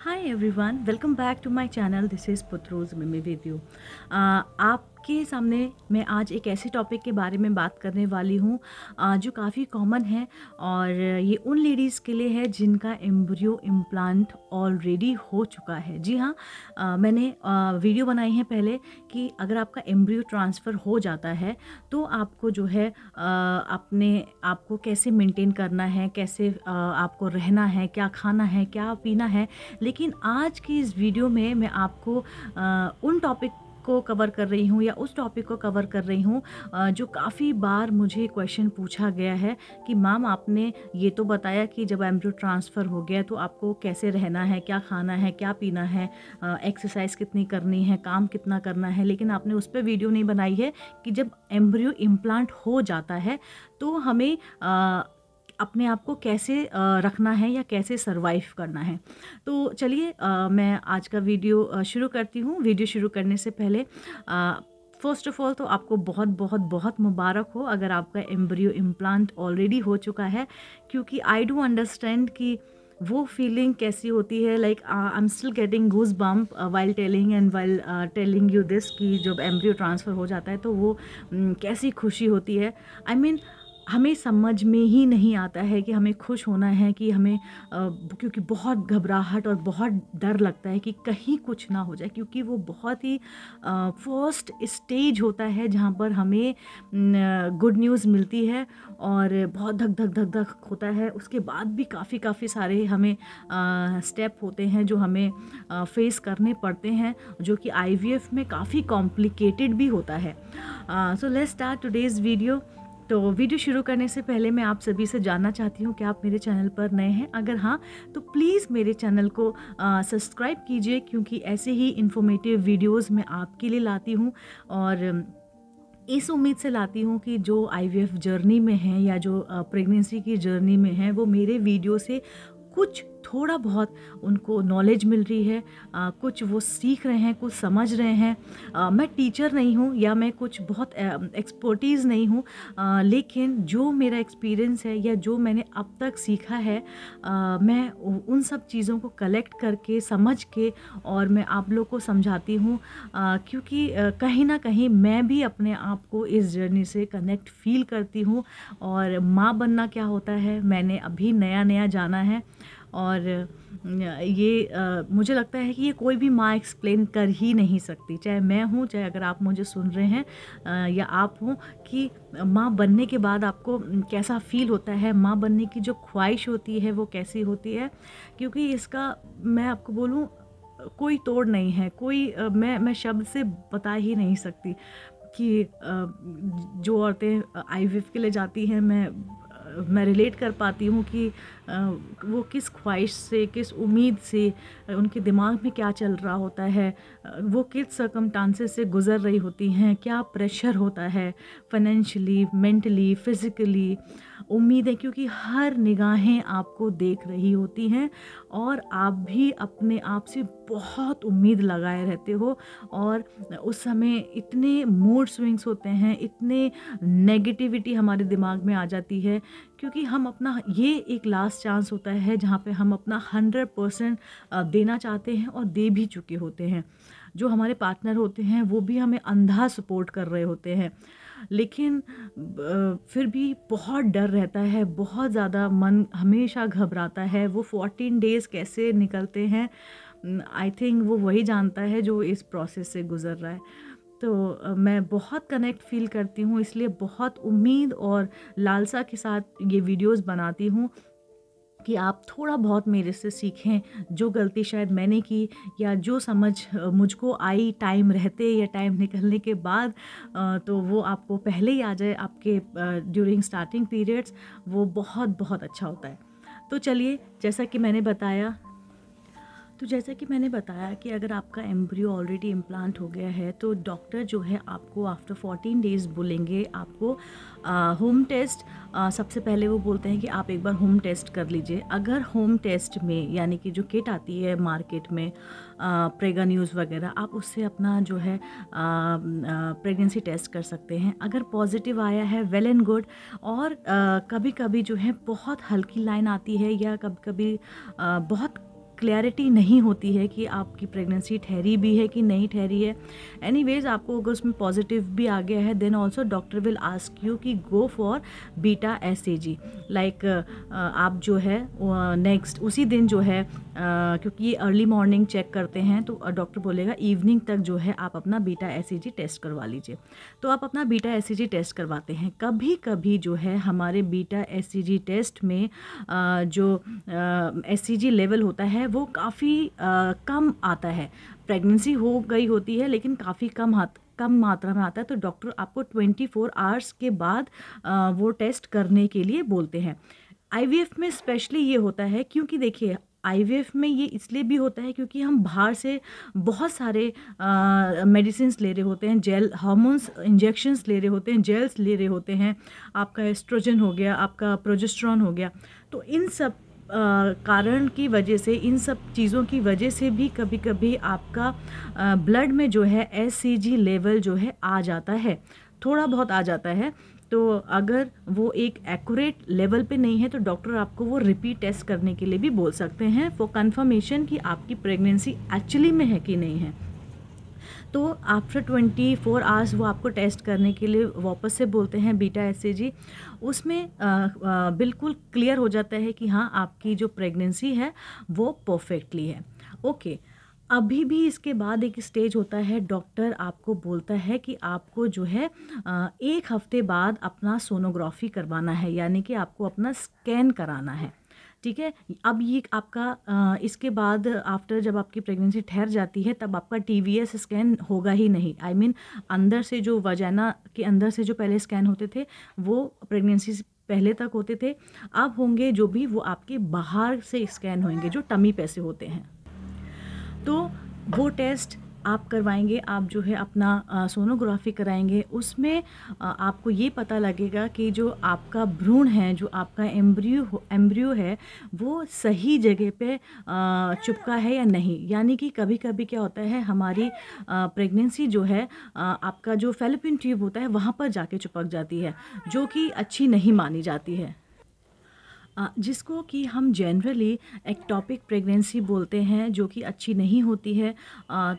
Hi everyone, welcome back to my channel. This is पुत्रोज मिमी with you. आपके सामने मैं आज एक ऐसे टॉपिक के बारे में बात करने वाली हूँ जो काफ़ी कॉमन है और ये उन लेडीज़ के लिए है जिनका एम्ब्रियो इम्प्लांट ऑलरेडी हो चुका है। जी हाँ, मैंने वीडियो बनाई है पहले कि अगर आपका एम्ब्रियो ट्रांसफ़र हो जाता है तो आपको जो है अपने आप को कैसे मेंटेन करना है, कैसे आपको रहना है, क्या खाना है, क्या पीना है। लेकिन आज की इस वीडियो में मैं आपको उन टॉपिक को कवर कर रही हूँ या उस टॉपिक को कवर कर रही हूँ जो काफ़ी बार मुझे क्वेश्चन पूछा गया है कि मैम आपने ये तो बताया कि जब एम्ब्रियो ट्रांसफ़र हो गया तो आपको कैसे रहना है, क्या खाना है, क्या पीना है, एक्सरसाइज कितनी करनी है, काम कितना करना है, लेकिन आपने उस पर वीडियो नहीं बनाई है कि जब एम्ब्रियो इम्प्लांट हो जाता है तो हमें अपने आप को कैसे रखना है या कैसे सरवाइव करना है। तो चलिए मैं आज का वीडियो शुरू करती हूँ। वीडियो शुरू करने से पहले फ़र्स्ट ऑफ़ ऑल तो आपको बहुत बहुत बहुत मुबारक हो अगर आपका एम्ब्रियो इम्प्लांट ऑलरेडी हो चुका है, क्योंकि आई डू अंडरस्टैंड कि वो फीलिंग कैसी होती है। Like I am still getting goose bump while telling and while telling you this कि जब एम्ब्रियो ट्रांसफ़र हो जाता है तो वो कैसी खुशी होती है। आई मीन हमें समझ में ही नहीं आता है कि हमें खुश होना है कि हमें क्योंकि बहुत घबराहट और बहुत डर लगता है कि कहीं कुछ ना हो जाए, क्योंकि वो बहुत ही फर्स्ट स्टेज होता है जहाँ पर हमें गुड न्यूज़ मिलती है और बहुत धक धक धक धक होता है। उसके बाद भी काफ़ी सारे हमें स्टेप होते हैं जो हमें फेस करने पड़ते हैं, जो कि आईवीएफ में काफ़ी कॉम्प्लिकेटेड भी होता है। So let's start today's video. तो वीडियो शुरू करने से पहले मैं आप सभी से जानना चाहती हूँ कि आप मेरे चैनल पर नए हैं। अगर हाँ तो प्लीज़ मेरे चैनल को सब्सक्राइब कीजिए, क्योंकि ऐसे ही इन्फॉर्मेटिव वीडियोस मैं आपके लिए लाती हूँ और इस उम्मीद से लाती हूँ कि जो आईवीएफ जर्नी में हैं या जो प्रेगनेंसी की जर्नी में हैं वो मेरे वीडियो से कुछ थोड़ा बहुत उनको नॉलेज मिल रही है, कुछ वो सीख रहे हैं, कुछ समझ रहे हैं। मैं टीचर नहीं हूँ या मैं कुछ बहुत एक्सपर्टीज़ नहीं हूँ, लेकिन जो मेरा एक्सपीरियंस है या जो मैंने अब तक सीखा है मैं उन सब चीज़ों को कलेक्ट करके समझ के और मैं आप लोग को समझाती हूँ, क्योंकि कहीं ना कहीं मैं भी अपने आप को इस जर्नी से कनेक्ट फील करती हूँ। और माँ बनना क्या होता है मैंने अभी नया नया जाना है और ये मुझे लगता है कि ये कोई भी माँ एक्सप्लेन कर ही नहीं सकती, चाहे मैं हूँ, चाहे अगर आप मुझे सुन रहे हैं या आप हों, कि माँ बनने के बाद आपको कैसा फ़ील होता है, माँ बनने की जो ख्वाहिश होती है वो कैसी होती है। क्योंकि इसका मैं आपको बोलूँ कोई तोड़ नहीं है, कोई मैं शब्द से बता ही नहीं सकती कि जो औरतें आईवीएफ के लिए जाती हैं मैं रिलेट कर पाती हूँ कि वो किस ख्वाहिश से, किस उम्मीद से, उनके दिमाग में क्या चल रहा होता है, वो किस सर्कमस्टांसेस से गुज़र रही होती हैं, क्या प्रेशर होता है फाइनेंशियली, मेंटली, फिज़िकली। उम्मीदें, क्योंकि हर निगाहें आपको देख रही होती हैं और आप भी अपने आप से बहुत उम्मीद लगाए रहते हो और उस समय इतने मूड स्विंग्स होते हैं, इतने नेगेटिविटी हमारे दिमाग में आ जाती है, क्योंकि हम अपना ये एक लास्ट चांस होता है जहाँ पे हम अपना 100% देना चाहते हैं और दे भी चुके होते हैं। जो हमारे पार्टनर होते हैं वो भी हमें अंधा सपोर्ट कर रहे होते हैं, लेकिन फिर भी बहुत डर रहता है, बहुत ज़्यादा मन हमेशा घबराता है। वो 14 डेज़ कैसे निकलते हैं आई थिंक वो वही जानता है जो इस प्रोसेस से गुज़र रहा है। तो मैं बहुत कनेक्ट फ़ील करती हूँ, इसलिए बहुत उम्मीद और लालसा के साथ ये वीडियोस बनाती हूँ कि आप थोड़ा बहुत मेरे से सीखें। जो गलती शायद मैंने की या जो समझ मुझको आई टाइम रहते या टाइम निकलने के बाद, तो वो आपको पहले ही आ जाए आपके ड्यूरिंग स्टार्टिंग पीरियड्स, वो बहुत बहुत अच्छा होता है। तो चलिए, जैसा कि मैंने बताया कि अगर आपका एम्ब्रियो ऑलरेडी इम्प्लांट हो गया है तो डॉक्टर जो है आपको आफ्टर 14 डेज़ बोलेंगे आपको होम टेस्ट। सबसे पहले वो बोलते हैं कि आप एक बार होम टेस्ट कर लीजिए। अगर होम टेस्ट में, यानी कि जो किट आती है मार्केट में प्रेगा न्यूज़ वगैरह, आप उससे अपना जो है प्रेगनेंसी टेस्ट कर सकते हैं। अगर पॉजिटिव आया है वेल एंड गुड, और कभी कभी जो है बहुत हल्की लाइन आती है या कभी कभी बहुत क्लैरिटी नहीं होती है कि आपकी प्रेगनेंसी ठहरी भी है कि नहीं ठहरी है। एनीवेज आपको अगर उसमें पॉजिटिव भी आ गया है then also doctor will ask you कि go for beta HCG. Like आप जो है नेक्स्ट उसी दिन जो है क्योंकि ये अर्ली मॉर्निंग चेक करते हैं तो डॉक्टर बोलेगा इवनिंग तक जो है आप अपना बीटा एसएजी टेस्ट करवा लीजिए। तो आप अपना बीटा एसएजी टेस्ट करवाते हैं। कभी कभी जो है हमारे बीटा एसएजी टेस्ट में जो एसएजी लेवल होता है वो काफ़ी कम आता है। प्रेगनेंसी हो गई होती है लेकिन काफ़ी कम मात्रा में आता है, तो डॉक्टर आपको 24 आवर्स के बाद वो टेस्ट करने के लिए बोलते हैं। आईवीएफ में स्पेशली ये होता है क्योंकि देखिए आईवीएफ में ये इसलिए भी होता है क्योंकि हम बाहर से बहुत सारे मेडिसिन्स ले रहे होते हैं, जेल हार्मोन्स इंजेक्शंस ले रहे होते हैं, जेल्स ले रहे होते हैं, आपका एस्ट्रोजन हो गया, आपका प्रोजेस्टेरॉन हो गया। तो इन सब कारण की वजह से, इन सब चीज़ों की वजह से भी कभी कभी आपका ब्लड में जो है एससीजी लेवल जो है आ जाता है, थोड़ा बहुत आ जाता है। तो अगर वो एक एक्यूरेट लेवल पे नहीं है तो डॉक्टर आपको वो रिपीट टेस्ट करने के लिए भी बोल सकते हैं फॉर कंफर्मेशन कि आपकी प्रेगनेंसी एक्चुअली में है कि नहीं है। तो आफ्टर 24 आवर्स वो आपको टेस्ट करने के लिए वापस से बोलते हैं बीटा एसएजी। उसमें बिल्कुल क्लियर हो जाता है कि हाँ आपकी जो प्रेगनेंसी है वो परफेक्टली है। ओके, अभी भी इसके बाद एक स्टेज होता है, डॉक्टर आपको बोलता है कि आपको जो है 1 हफ्ते बाद अपना सोनोग्राफी करवाना है, यानी कि आपको अपना स्कैन कराना है। ठीक है, अब ये आपका इसके बाद आफ्टर जब आपकी प्रेगनेंसी ठहर जाती है तब आपका टीवीएस स्कैन होगा ही नहीं। आई मीन अंदर से जो वजाना के अंदर से जो पहले स्कैन होते थे वो प्रेगनेंसी से पहले तक होते थे, अब होंगे जो भी वो आपके बाहर से स्कैन होंगे जो टमी पे से होते हैं। तो वो टेस्ट आप करवाएंगे, आप जो है अपना सोनोग्राफी कराएंगे। उसमें आपको ये पता लगेगा कि जो आपका भ्रूण है, जो आपका एम्ब्रियो है वो सही जगह पे चिपका है या नहीं। यानी कि कभी कभी क्या होता है हमारी प्रेगनेंसी जो है आपका जो फैलोपियन ट्यूब होता है वहाँ पर जाके चिपक जाती है, जो कि अच्छी नहीं मानी जाती है, जिसको कि हम जनरली एक्टोपिक प्रेगनेंसी बोलते हैं, जो कि अच्छी नहीं होती है।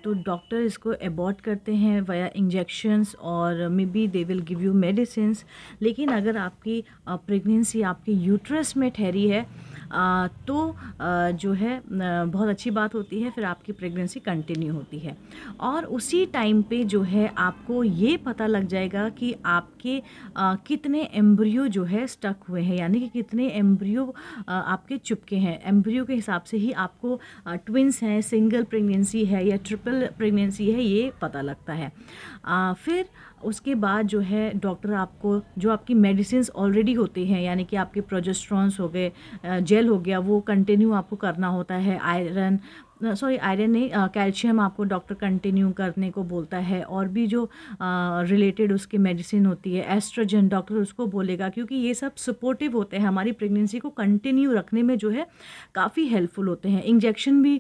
तो डॉक्टर इसको अबॉर्ट करते हैं वाया इंजेक्शंस और may be they will give you medicines. लेकिन अगर आपकी प्रेगनेंसी आपके यूट्रस में ठहरी है तो जो है बहुत अच्छी बात होती है, फिर आपकी प्रेगनेंसी कंटिन्यू होती है। और उसी टाइम पे जो है आपको ये पता लग जाएगा कि आपके कितने एम्ब्रियो जो है स्टक हुए हैं, यानी कि कितने एम्ब्रियो आपके चिपके हैं। एम्ब्रियो के हिसाब से ही आपको ट्विंस हैं, सिंगल प्रेगनेंसी है या ट्रिपल प्रेगनेंसी है, ये पता लगता है। फिर उसके बाद जो है डॉक्टर आपको जो आपकी मेडिसिन्स ऑलरेडी होती हैं, यानी कि आपके प्रोजेस्टेरॉन्स हो गए, जेल हो गया, वो कंटिन्यू आपको करना होता है। आयरन नहीं, कैल्शियम आपको डॉक्टर कंटिन्यू करने को बोलता है। और भी जो रिलेटेड उसकी मेडिसिन होती है, एस्ट्रोजन, डॉक्टर उसको बोलेगा, क्योंकि ये सब सपोर्टिव होते हैं, हमारी प्रेगनेंसी को कंटिन्यू रखने में जो है काफ़ी हेल्पफुल होते हैं। इंजेक्शन भी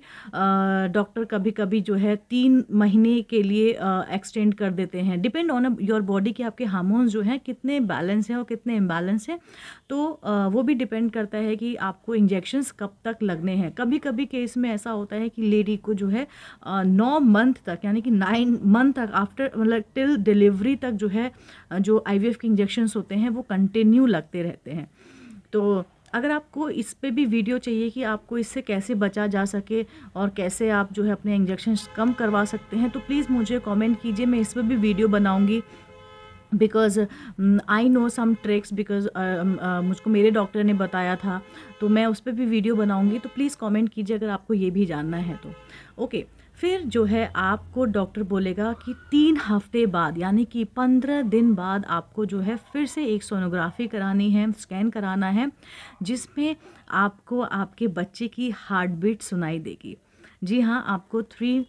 डॉक्टर कभी कभी जो है 3 महीने के लिए एक्सटेंड कर देते हैं, डिपेंड ऑन योर बॉडी कि आपके हार्मोन्स जो हैं कितने बैलेंस हैं और कितने इम्बैलेंस हैं। तो वो भी डिपेंड करता है कि आपको इंजेक्शंस कब तक लगने हैं। कभी कभी केस में ऐसा होता है कि लेडी को जो है 9 मंथ तक, यानी कि 9 मंथ तक आफ्टर मतलब टिल डिलीवरी तक जो है जो आईवीएफ के इंजेक्शंस होते हैं वो कंटिन्यू लगते रहते हैं। तो अगर आपको इस पे भी वीडियो चाहिए कि आपको इससे कैसे बचा जा सके और कैसे आप जो है अपने इंजेक्शंस कम करवा सकते हैं, तो प्लीज़ मुझे कमेंट कीजिए, मैं इस पर भी वीडियो बनाऊंगी। Because I know some tricks, because मुझको मेरे डॉक्टर ने बताया था, तो मैं उस पर भी वीडियो बनाऊंगी। तो प्लीज़ कमेंट कीजिए अगर आपको ये भी जानना है तो। ओके, फिर जो है आपको डॉक्टर बोलेगा कि 3 हफ्ते बाद, यानी कि 15 दिन बाद आपको जो है फिर से एक सोनोग्राफी करानी है, स्कैन कराना है, जिसमें आपको आपके बच्चे की हार्ट बीट सुनाई देगी। जी हाँ, आपको 3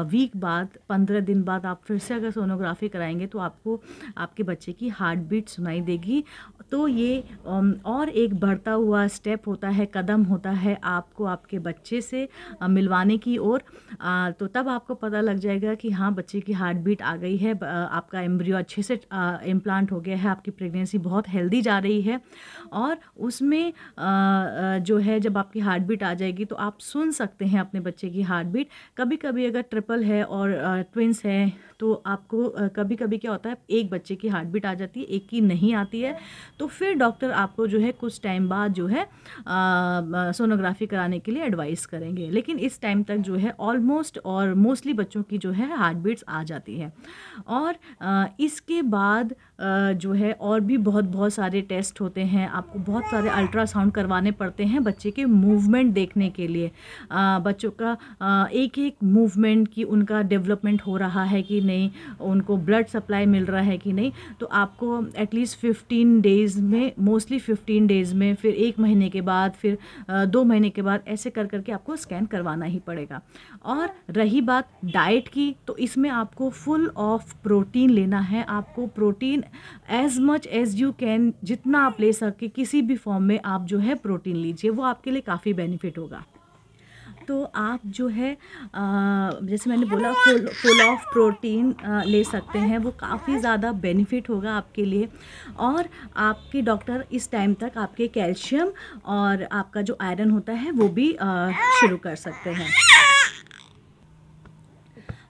वीक बाद 15 दिन बाद आप फिर से अगर सोनोग्राफ़ी कराएँगे तो आपको आपके बच्चे की हार्ट बीट सुनाई देगी। तो ये और एक बढ़ता हुआ स्टेप होता है, कदम होता है आपको आपके बच्चे से मिलवाने की ओर। तो तब आपको पता लग जाएगा कि हाँ, बच्चे की हार्ट बीट आ गई है, आपका एम्ब्रियो अच्छे से इम्प्लांट हो गया है, आपकी प्रेगनेंसी बहुत हेल्दी जा रही है। और उसमें जो है जब आपकी हार्ट बीट आ जाएगी तो आप सुन सकते हैं अपने बच्चे की हार्ट बीट। कभी-कभी अगर ट्रिपल है और ट्विन्स हैं तो आपको कभी-कभी क्या होता है, एक बच्चे की हार्ट बीट आ जाती है, एक की नहीं आती है। तो फिर डॉक्टर आपको जो है कुछ टाइम बाद जो है सोनोग्राफ़ी कराने के लिए एडवाइस करेंगे। लेकिन इस टाइम तक जो है ऑलमोस्ट और मोस्टली बच्चों की जो है हार्ट बीट्स आ जाती है। और इसके बाद जो है और भी बहुत सारे टेस्ट होते हैं, आपको बहुत सारे अल्ट्रासाउंड करवाने पड़ते हैं बच्चे के मूवमेंट देखने के लिए। बच्चों का एक-एक मूवमेंट की उनका डेवलपमेंट हो रहा है कि नहीं, उनको ब्लड सप्लाई मिल रहा है कि नहीं। तो आपको एटलीस्ट 15 डेज़ में, मोस्टली 15 डेज़ में, फिर 1 महीने के बाद, फिर 2 महीने के बाद, ऐसे कर के आपको स्कैन करवाना ही पड़ेगा। और रही बात डाइट की, तो इसमें आपको फुल ऑफ प्रोटीन लेना है। आपको protein as much as you can, जितना आप ले सके किसी भी फॉर्म में आप जो है प्रोटीन लीजिए, वो आपके लिए काफ़ी बेनिफिट होगा। तो आप जो है जैसे मैंने बोला फुल ऑफ प्रोटीन ले सकते हैं, वो काफ़ी ज़्यादा बेनिफिट होगा आपके लिए। और आपके डॉक्टर इस टाइम तक आपके कैल्शियम और आपका जो आयरन होता है वो भी शुरू कर सकते हैं।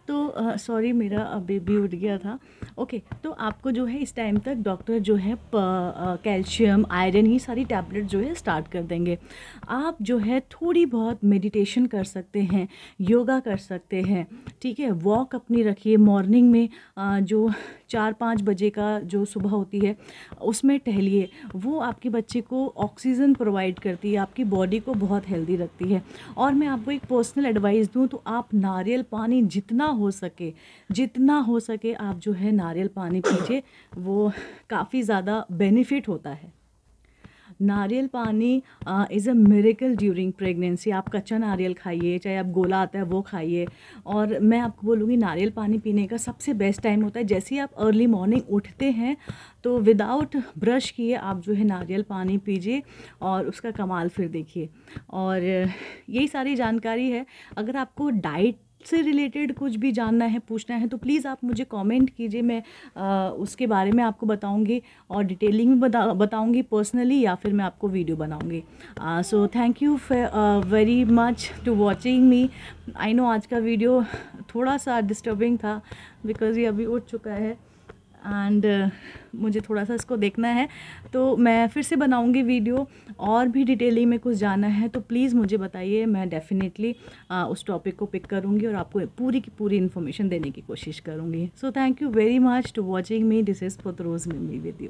तो सॉरी, मेरा बेबी उठ गया था। ओके, तो आपको जो है इस टाइम तक डॉक्टर जो है कैल्शियम, आयरन, ये सारी टैबलेट जो है स्टार्ट कर देंगे। आप जो है थोड़ी बहुत मेडिटेशन कर सकते हैं, योगा कर सकते हैं, ठीक है। वॉक अपनी रखिए मॉर्निंग में, जो 4-5 बजे का जो सुबह होती है उसमें टहलिए। वो आपके बच्चे को ऑक्सीजन प्रोवाइड करती है, आपकी बॉडी को बहुत हेल्दी रखती है। और मैं आपको एक पर्सनल एडवाइस दूँ तो आप नारियल पानी जितना हो सके आप जो है नारियल पानी पीजिए, वो काफ़ी ज़्यादा बेनिफिट होता है। नारियल पानी is a miracle during pregnancy. आप कच्चा नारियल खाइए, चाहे आप गोला आता है वो खाइए। और मैं आपको बोलूँगी नारियल पानी पीने का सबसे बेस्ट टाइम होता है जैसे ही आप अर्ली मॉर्निंग उठते हैं, तो विदाउट ब्रश किए आप जो है नारियल पानी पीजिए और उसका कमाल फिर देखिए। और यही सारी जानकारी है। अगर आपको डाइट से रिलेटेड कुछ भी जानना है, पूछना है, तो प्लीज़ आप मुझे कमेंट कीजिए। मैं उसके बारे में आपको बताऊंगी और डिटेलिंग में बताऊंगी पर्सनली, या फिर मैं आपको वीडियो बनाऊंगी। So thank you very much to watching me. I know आज का वीडियो थोड़ा सा डिस्टर्बिंग था बिकॉज़ ये अभी उठ चुका है एंड मुझे थोड़ा सा इसको देखना है, तो मैं फिर से बनाऊंगी वीडियो। और भी डिटेलिंग में कुछ जानना है तो प्लीज़ मुझे बताइए, मैं डेफिनेटली उस टॉपिक को पिक करूंगी और आपको पूरी की पूरी इन्फॉर्मेशन देने की कोशिश करूंगी। So thank you very much to watching me. This is पुत्रोज मिमी विद यू।